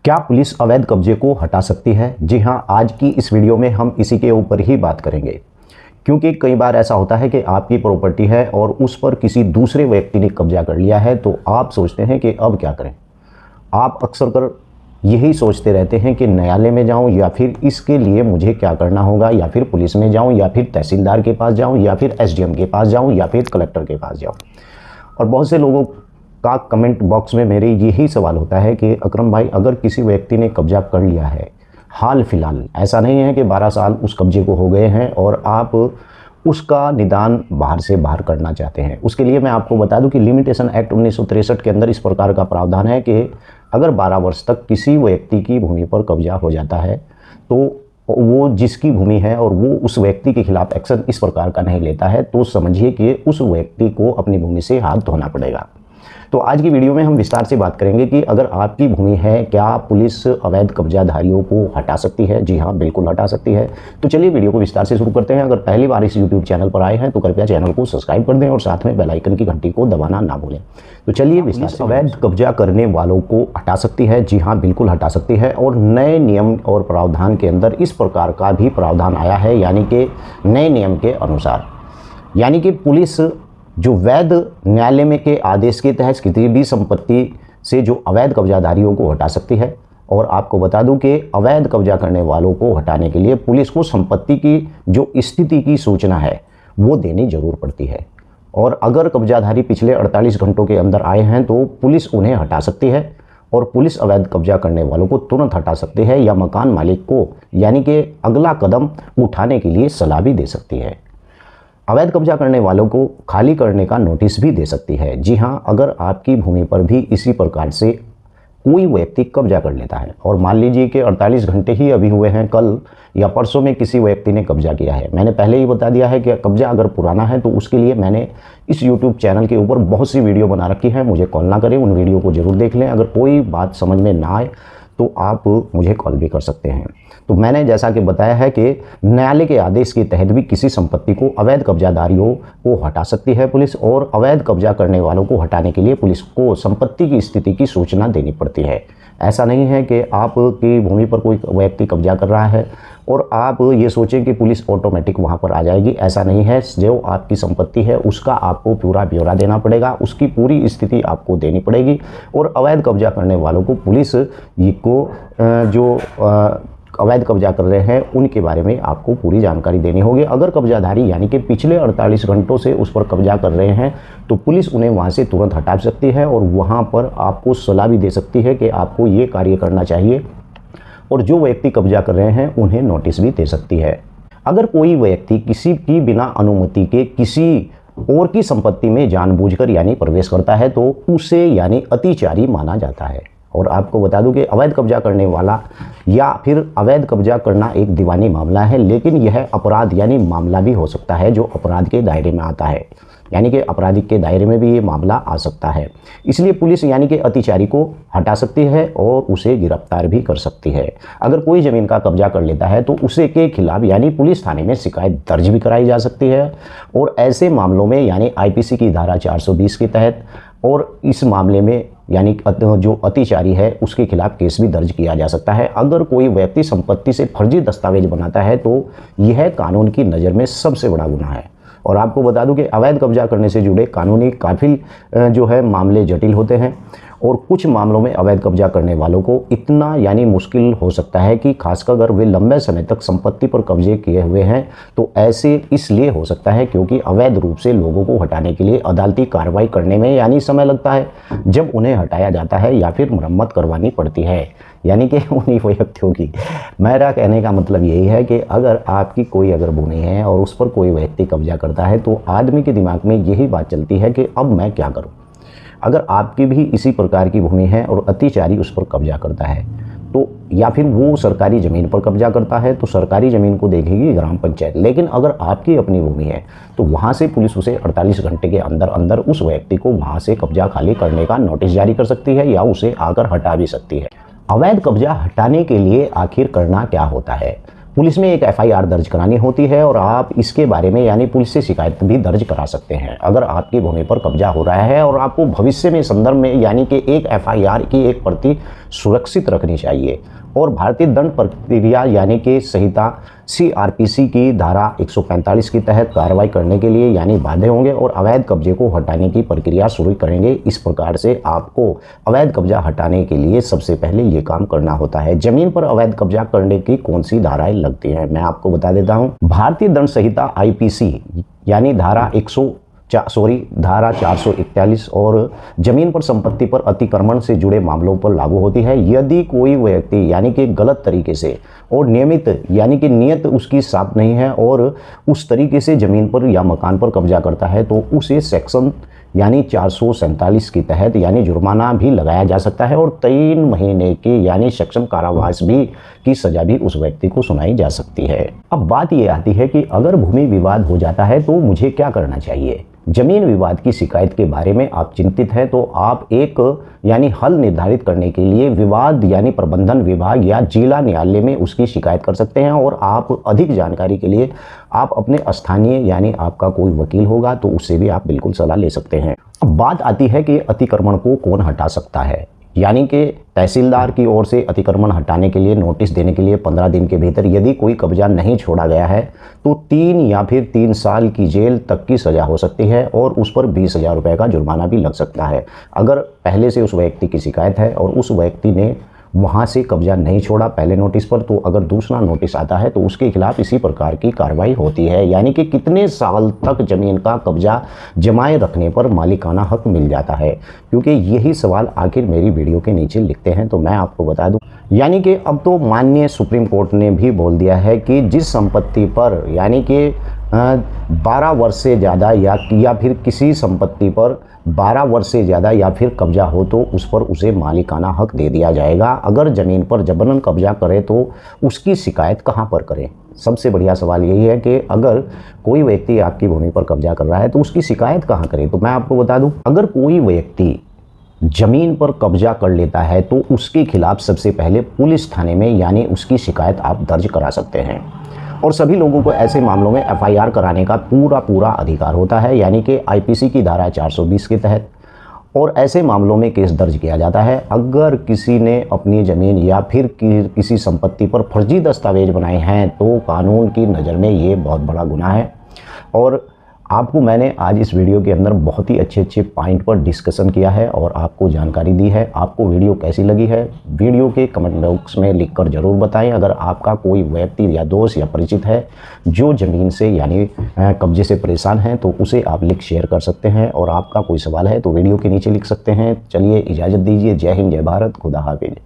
क्या पुलिस अवैध कब्जे को हटा सकती है? जी हाँ, आज की इस वीडियो में हम इसी के ऊपर ही बात करेंगे। क्योंकि कई बार ऐसा होता है कि आपकी प्रॉपर्टी है और उस पर किसी दूसरे व्यक्ति ने कब्जा कर लिया है, तो आप सोचते हैं कि अब क्या करें। आप अक्सर कर यही सोचते रहते हैं कि न्यायालय में जाऊं या फिर इसके लिए मुझे क्या करना होगा, या फिर पुलिस में जाऊं या फिर तहसीलदार के पास जाऊं या फिर एसडीएम के पास जाऊं या फिर कलेक्टर के पास जाऊं। और बहुत से लोगों का कमेंट बॉक्स में मेरे यही सवाल होता है कि अकरम भाई, अगर किसी व्यक्ति ने कब्जा कर लिया है हाल फिलहाल, ऐसा नहीं है कि 12 साल उस कब्जे को हो गए हैं और आप उसका निदान बाहर से बाहर करना चाहते हैं, उसके लिए मैं आपको बता दूं कि लिमिटेशन एक्ट 1963 के अंदर इस प्रकार का प्रावधान है कि अगर 12 वर्ष तक किसी व्यक्ति की भूमि पर कब्जा हो जाता है तो वो जिसकी भूमि है और वो उस व्यक्ति के खिलाफ एक्शन इस प्रकार का नहीं लेता है, तो समझिए कि उस व्यक्ति को अपनी भूमि से हाथ धोना पड़ेगा। तो आज की वीडियो में हम विस्तार से बात करेंगे कि अगर आपकी भूमि है, क्या पुलिस अवैध कब्जाधारियों को हटा सकती है? जी हाँ, बिल्कुल हटा सकती है। तो चलिए वीडियो को विस्तार से शुरू करते हैं। अगर पहली बार इस यूट्यूब चैनल पर आए हैं तो कृपया चैनल को सब्सक्राइब कर दें और साथ में बेल आइकन की घंटी को दबाना ना भूलें। तो चलिए विस्तार से। अवैध कब्जा करने वालों को हटा सकती है? जी हाँ, बिल्कुल हटा सकती है। और नए नियम और प्रावधान के अंदर इस प्रकार का भी प्रावधान आया है, यानी कि नए नियम के अनुसार, यानी कि पुलिस जो वैध न्यायालय में के आदेश के तहत किसी भी संपत्ति से जो अवैध कब्जाधारियों को हटा सकती है। और आपको बता दूं कि अवैध कब्जा करने वालों को हटाने के लिए पुलिस को संपत्ति की जो स्थिति की सूचना है वो देनी जरूर पड़ती है। और अगर कब्जाधारी पिछले 48 घंटों के अंदर आए हैं तो पुलिस उन्हें हटा सकती है और पुलिस अवैध कब्जा करने वालों को तुरंत हटा सकती है या मकान मालिक को यानी कि अगला कदम उठाने के लिए सलाह भी दे सकती है। अवैध कब्जा करने वालों को खाली करने का नोटिस भी दे सकती है। जी हाँ, अगर आपकी भूमि पर भी इसी प्रकार से कोई व्यक्ति कब्जा कर लेता है और मान लीजिए कि 48 घंटे ही अभी हुए हैं, कल या परसों में किसी व्यक्ति ने कब्जा किया है। मैंने पहले ही बता दिया है कि कब्जा अगर पुराना है तो उसके लिए मैंने इस YouTube चैनल के ऊपर बहुत सी वीडियो बना रखी है, मुझे कॉल ना करें, उन वीडियो को जरूर देख लें। अगर कोई बात समझ में ना आए तो आप मुझे कॉल भी कर सकते हैं। तो मैंने जैसा कि बताया है कि न्यायालय के आदेश के तहत भी किसी संपत्ति को अवैध कब्जाधारियों को हटा सकती है पुलिस, और अवैध कब्जा करने वालों को हटाने के लिए पुलिस को संपत्ति की स्थिति की सूचना देनी पड़ती है। ऐसा नहीं है कि आपकी भूमि पर कोई व्यक्ति कब्जा कर रहा है और आप ये सोचें कि पुलिस ऑटोमेटिक वहाँ पर आ जाएगी। ऐसा नहीं है। जो आपकी संपत्ति है उसका आपको पूरा ब्यौरा देना पड़ेगा, उसकी पूरी स्थिति आपको देनी पड़ेगी। और अवैध कब्जा करने वालों को पुलिस को जो अवैध कब्जा कर रहे हैं उनके बारे में आपको पूरी जानकारी देनी होगी। अगर कब्जाधारी यानी कि पिछले 48 घंटों से उस पर कब्जा कर रहे हैं तो पुलिस उन्हें वहां से तुरंत हटा सकती है और वहां पर आपको सलाह भी दे सकती है कि आपको ये कार्य करना चाहिए, और जो व्यक्ति कब्जा कर रहे हैं उन्हें नोटिस भी दे सकती है। अगर कोई व्यक्ति किसी की बिना अनुमति के किसी और की संपत्ति में जानबूझकर यानी प्रवेश करता है तो उसे यानी अतिचारी माना जाता है। और आपको बता दूं कि अवैध कब्जा करने वाला या फिर अवैध कब्जा करना एक दीवानी मामला है, लेकिन यह अपराध यानी मामला भी हो सकता है जो अपराध के दायरे में आता है, यानी कि आपराधिक के दायरे में भी ये मामला आ सकता है। इसलिए पुलिस यानी कि अतिचारी को हटा सकती है और उसे गिरफ्तार भी कर सकती है। अगर कोई ज़मीन का कब्जा कर लेता है तो उसे के खिलाफ यानी पुलिस थाने में शिकायत दर्ज भी कराई जा सकती है, और ऐसे मामलों में यानी आईपीसी की धारा 420 के तहत और इस मामले में यानी जो अतिचारी है उसके खिलाफ केस भी दर्ज किया जा सकता है। अगर कोई व्यक्ति संपत्ति से फर्जी दस्तावेज बनाता है तो यह कानून की नज़र में सबसे बड़ा गुनाह है। और आपको बता दूं कि अवैध कब्जा करने से जुड़े कानूनी काफ़ी जो है मामले जटिल होते हैं, और कुछ मामलों में अवैध कब्जा करने वालों को इतना यानी मुश्किल हो सकता है कि खासकर अगर वे लंबे समय तक संपत्ति पर कब्जे किए हुए हैं तो ऐसे इसलिए हो सकता है क्योंकि अवैध रूप से लोगों को हटाने के लिए अदालती कार्रवाई करने में यानी समय लगता है जब उन्हें हटाया जाता है या फिर मरम्मत करवानी पड़ती है, यानी कि उन्हीं व्यक्तियों की। मेरा कहने का मतलब यही है कि अगर आपकी कोई अगर भूमि है और उस पर कोई व्यक्ति कब्जा करता है तो आदमी के दिमाग में यही बात चलती है कि अब मैं क्या करूं। अगर आपकी भी इसी प्रकार की भूमि है और अतिचारी उस पर कब्जा करता है तो, या फिर वो सरकारी ज़मीन पर कब्जा करता है तो सरकारी ज़मीन को देखेगी ग्राम पंचायत। लेकिन अगर आपकी अपनी भूमि है तो वहाँ से पुलिस उसे 48 घंटे के अंदर अंदर उस व्यक्ति को वहाँ से कब्जा खाली करने का नोटिस जारी कर सकती है या उसे आकर हटा भी सकती है। अवैध कब्जा हटाने के लिए आखिर करना क्या होता है? पुलिस में एक एफआईआर दर्ज करानी होती है और आप इसके बारे में यानी पुलिस से शिकायत भी दर्ज करा सकते हैं अगर आपकी भूमि पर कब्जा हो रहा है। और आपको भविष्य में संदर्भ में यानी कि एक एफआईआर की एक प्रति सुरक्षित रखनी चाहिए। और भारतीय दंड प्रक्रिया यानी कि संहिता सीआरपीसी की धारा 145 के तहत कार्रवाई करने के लिए यानी बाध्य होंगे और अवैध कब्जे को हटाने की प्रक्रिया शुरू करेंगे। इस प्रकार से आपको अवैध कब्जा हटाने के लिए सबसे पहले ये काम करना होता है। जमीन पर अवैध कब्जा करने की कौन सी धाराएं लगती हैं, मैं आपको बता देता हूं। भारतीय दंड संहिता आईपीसी यानी धारा 441 और जमीन पर संपत्ति पर अतिक्रमण से जुड़े मामलों पर लागू होती है। यदि कोई व्यक्ति यानी कि गलत तरीके से और नियमित यानी कि नियत उसकी साफ नहीं है और उस तरीके से जमीन पर या मकान पर कब्जा करता है तो उसे सेक्शन यानी 447 के तहत यानी जुर्माना भी लगाया जा सकता है और 3 महीने की यानी सक्षम कारावास भी की सजा भी उस व्यक्ति को सुनाई जा सकती है। अब बात ये आती है कि अगर भूमि विवाद हो जाता है तो मुझे क्या करना चाहिए। जमीन विवाद की शिकायत के बारे में आप चिंतित हैं तो आप एक यानी हल निर्धारित करने के लिए विवाद यानी प्रबंधन विभाग या जिला न्यायालय में उसकी शिकायत कर सकते हैं। और आप अधिक जानकारी के लिए आप अपने स्थानीय यानी आपका कोई वकील होगा तो उससे भी आप बिल्कुल सलाह ले सकते हैं। अब बात आती है कि अतिक्रमण को कौन हटा सकता है, यानी कि तहसीलदार की ओर से अतिक्रमण हटाने के लिए नोटिस देने के लिए 15 दिन के भीतर यदि कोई कब्जा नहीं छोड़ा गया है तो 3 या फिर 3 साल की जेल तक की सजा हो सकती है और उस पर 20,000 रुपये का जुर्माना भी लग सकता है। अगर पहले से उस व्यक्ति की शिकायत है और उस व्यक्ति ने वहाँ से कब्जा नहीं छोड़ा पहले नोटिस पर तो अगर दूसरा नोटिस आता है तो उसके खिलाफ इसी प्रकार की कार्रवाई होती है। यानी कि कितने साल तक जमीन का कब्जा जमाए रखने पर मालिकाना हक मिल जाता है, क्योंकि यही सवाल आखिर मेरी वीडियो के नीचे लिखते हैं तो मैं आपको बता दूं। यानी कि अब तो माननीय सुप्रीम कोर्ट ने भी बोल दिया है कि जिस संपत्ति पर यानी कि 12 वर्ष से ज़्यादा या फिर किसी संपत्ति पर 12 वर्ष से ज़्यादा या फिर कब्जा हो तो उस पर उसे मालिकाना हक दे दिया जाएगा। अगर ज़मीन पर जबरन कब्जा करे तो उसकी शिकायत कहाँ पर करें। सबसे बढ़िया सवाल यही है कि अगर कोई व्यक्ति आपकी भूमि पर कब्जा कर रहा है तो उसकी शिकायत कहाँ करें। तो मैं आपको बता दूं, अगर कोई व्यक्ति जमीन पर कब्जा कर लेता है तो उसके खिलाफ सबसे पहले पुलिस थाने में यानी उसकी शिकायत आप दर्ज करा सकते हैं। और सभी लोगों को ऐसे मामलों में एफआईआर कराने का पूरा अधिकार होता है, यानी कि आईपीसी की धारा 420 के तहत। और ऐसे मामलों में केस दर्ज किया जाता है अगर किसी ने अपनी ज़मीन या फिर किसी संपत्ति पर फर्जी दस्तावेज बनाए हैं तो कानून की नज़र में ये बहुत बड़ा गुनाह है। और आपको मैंने आज इस वीडियो के अंदर बहुत ही अच्छे पॉइंट पर डिस्कशन किया है और आपको जानकारी दी है। आपको वीडियो कैसी लगी है वीडियो के कमेंट बॉक्स में लिखकर ज़रूर बताएं। अगर आपका कोई व्यक्ति या दोस्त या परिचित है जो ज़मीन से यानी कब्जे से परेशान है तो उसे आप लिख शेयर कर सकते हैं। और आपका कोई सवाल है तो वीडियो के नीचे लिख सकते हैं। चलिए इजाज़त दीजिए। जय हिंद, जय भारत, खुदा हाफिज।